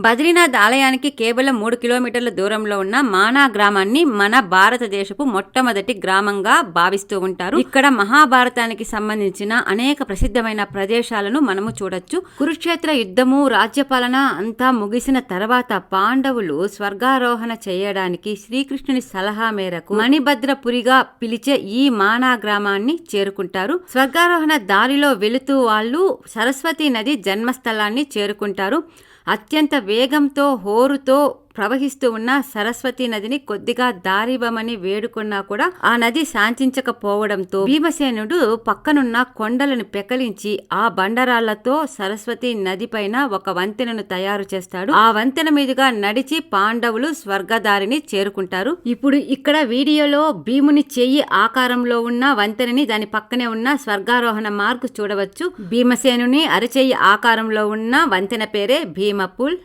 బద్రీనాథ్ ఆలయానికి కేవలం 3 కిలోమీటర్ల దూరంలో ఉన్న మానా గ్రామాన్ని మన భారతదేశపు మొట్టమొదటి గ్రామంగా భావిస్తూ ఉంటారు. ఇక్కడ మహాభారతానికి సంబంధించిన అనేక ప్రసిద్ధమైన ప్రదేశాలను మనము చూడొచ్చు. కురుక్షేత్ర యుద్ధము, రాజ్యపాలన అంతా ముగిసిన తర్వాత పాండవులు స్వర్గారోహణ చేయడానికి శ్రీకృష్ణుని సలహా మేరకు మణిభద్రపురిగా పిలిచే ఈ మానా గ్రామాన్ని చేరుకుంటారు. స్వర్గారోహణ దారిలో వెళుతూ వాళ్ళు సరస్వతి నది జన్మస్థలాన్ని చేరుకుంటారు. అత్యంత వేగంతో హోరుతో ప్రవహిస్తూ ఉన్న సరస్వతి నదిని కొద్దిగా దారివ్వమని వేడుకున్నా కూడా ఆ నది శాంతించకపోవడంతో భీమసేనుడు పక్కనున్న కొండలను పెకలించి ఆ బండరాళ్లతో సరస్వతి నది పైన ఒక వంతెనను తయారు చేస్తాడు. ఆ వంతెన మీదుగా నడిచి పాండవులు స్వర్గదారిని చేరుకుంటారు. ఇప్పుడు ఇక్కడ వీడియోలో భీముని చెయ్యి ఆకారంలో ఉన్న వంతెనని, దాని పక్కనే ఉన్న స్వర్గారోహణ మార్గు చూడవచ్చు. భీమసేనుని అరచెయ్యి ఆకారంలో ఉన్న వంతెన పేరే భీమపుల్.